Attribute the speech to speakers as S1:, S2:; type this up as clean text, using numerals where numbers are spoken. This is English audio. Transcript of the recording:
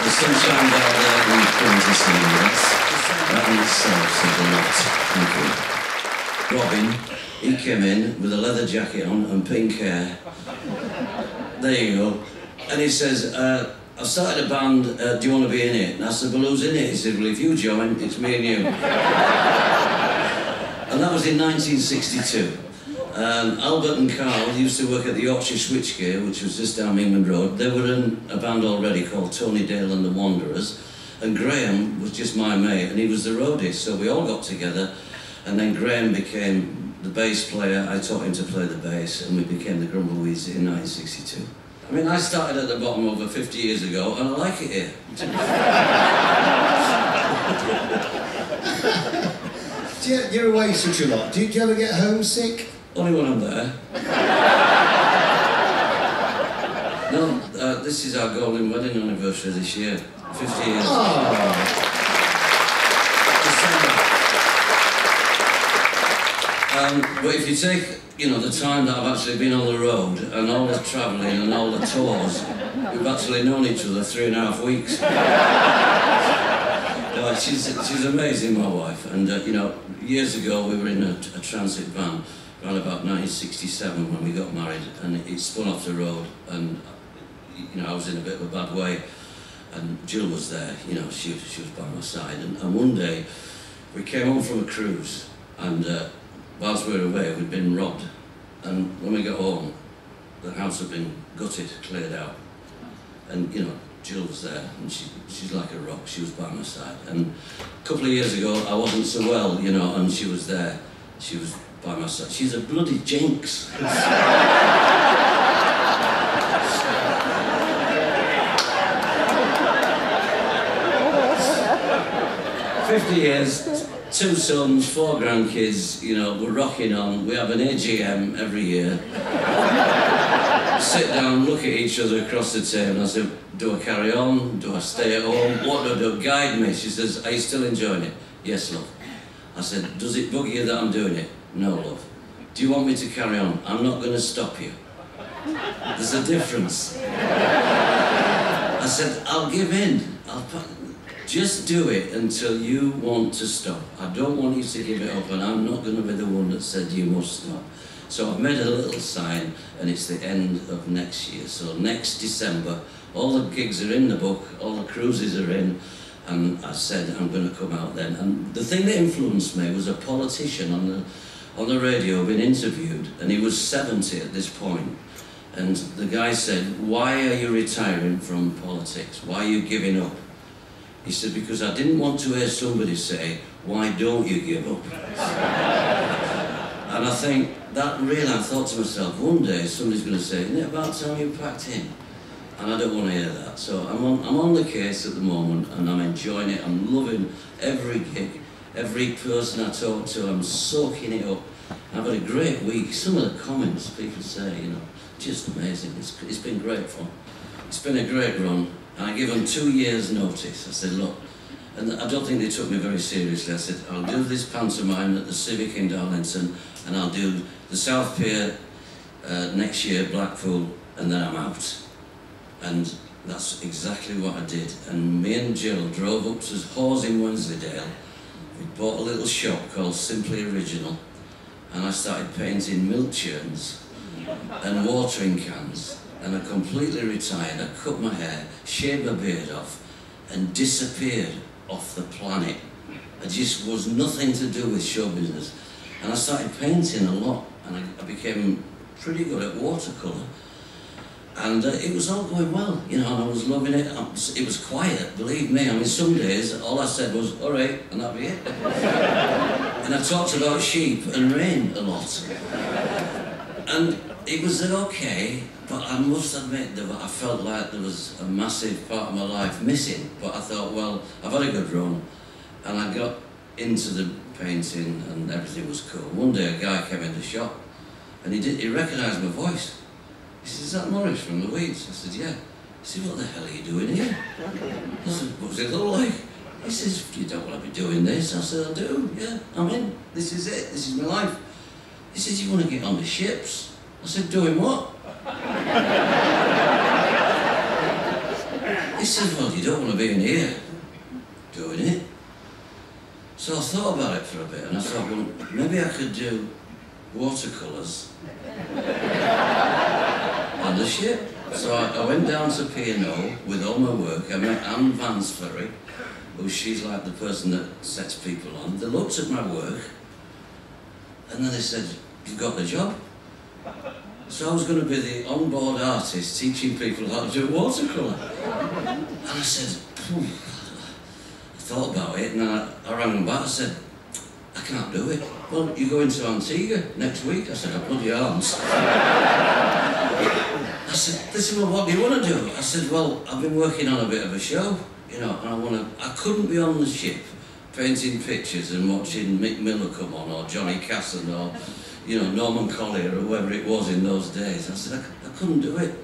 S1: The sun shined out there and you couldn't see us. That in itself said a lot. Thank you. Robin, he came in with a leather jacket on and pink hair. There you go. And he says, I've started a band, do you want to be in it? And I said, well, who's in it? He said, well, if you join, it's me and you. And that was in 1962. Albert and Carl used to work at the Yorkshire Switchgear, which was just down England Road. They were in a band already called Tony Dale and the Wanderers, and Graham was just my mate, and he was the roadie, so we all got together, and then Graham became the bass player. I taught him to play the bass, and we became the Grumbleweeds in 1962. I mean, I started at the bottom over 50 years ago, and I like it here.
S2: You're away such a lot. Do you ever get homesick?
S1: Only when I'm there. No, this is our golden wedding anniversary this year. 50 years.
S2: Oh.
S1: But if you take, you know, the time that I've actually been on the road and all the travelling and all the tours, we've actually known each other 3.5 weeks. No, she's amazing, my wife. And, you know, years ago we were in a transit van around about 1967 when we got married, and it spun off the road, and, you know, I was in a bit of a bad way. And Jill was there, you know, she was by my side. And one day, we came home from a cruise, and whilst we were away, we'd been robbed. And when we got home, the house had been gutted, cleared out. And, you know, Jill was there, and she's like a rock, she was by my side. And a couple of years ago, I wasn't so well, you know, and she was there. She was by my side. She's a bloody jinx. 50 years, 2 sons, 4 grandkids, you know, we're rocking on. We have an AGM every year. Sit down, look at each other across the table. I said, do I carry on? Do I stay at home? What do I do? Guide me. She says, are you still enjoying it? Yes, love. I said, does it bug you that I'm doing it? No, love. Do you want me to carry on? I'm not going to stop you. There's a difference. I said, I'll give in. Just do it until you want to stop. I don't want you to give it up, and I'm not going to be the one that said you must stop. So I've made a little sign, and it's the end of next year. So next December, all the gigs are in the book, all the cruises are in, and I said I'm going to come out then. And the thing that influenced me was a politician on the radio being interviewed, and he was 70 at this point. And the guy said, why are you retiring from politics? Why are you giving up? He said, because I didn't want to hear somebody say, why don't you give up? And I think that really, I thought to myself, one day somebody's going to say, isn't it about time you packed in? And I don't want to hear that. So I'm on the case at the moment, and I'm enjoying it. I'm loving every gig, every person I talk to, I'm soaking it up. I've had a great week. Some of the comments people say, you know, just amazing. It's been great fun. It's been a great run. And I give them 2 years' notice. I said, look, and I don't think they took me very seriously. I said, I'll do this pantomime at the Civic in Darlington, and I'll do the South Pier next year, Blackpool, and then I'm out. And that's exactly what I did. And me and Jill drove up to Hawes in Wensleydale. We bought a little shop called Simply Original, and I started painting milk churns and watering cans. And I completely retired. I cut my hair, shaved my beard off, and disappeared off the planet. I just was nothing to do with show business. And I started painting a lot, and I became pretty good at watercolour. And it was all going well, you know, and I was loving it. It was quiet, believe me. I mean, some days, all I said was, all right, and that'd be it. And I talked about sheep and rain a lot. And it was okay. But I must admit that I felt like there was a massive part of my life missing. But I thought, well, I've had a good run. And I got into the painting and everything was cool. One day a guy came in the shop and he recognised my voice. He said, is that Maurice from the Weeds? I said, yeah. He said, what the hell are you doing here? I said, what does it look like? He says, you don't want to be doing this. I said, I do, yeah, I'm in. This is it, this is my life. He says, you want to get on the ships? I said, doing what? He said, well, you don't want to be in here doing it. So I thought about it for a bit, and I thought, well, maybe I could do watercolours on the ship. So I went down to P&O with all my work. I met Anne Vansferry, who she's like the person that sets people on. They looked at my work, and then they said, you've got the job. So I was going to be the on-board artist teaching people how to do watercolour. And I said, I thought about it, and I rang them back. I said, I can't do it. Well, you're going to Antigua next week. I said, I bloody arms. I said, listen, well, what do you want to do? I said, well, I've been working on a bit of a show, you know, and I couldn't be on the ship painting pictures and watching Mick Miller come on, or Johnny Casson, or, you know, Norman Collier, or whoever it was in those days. I said, I couldn't do it.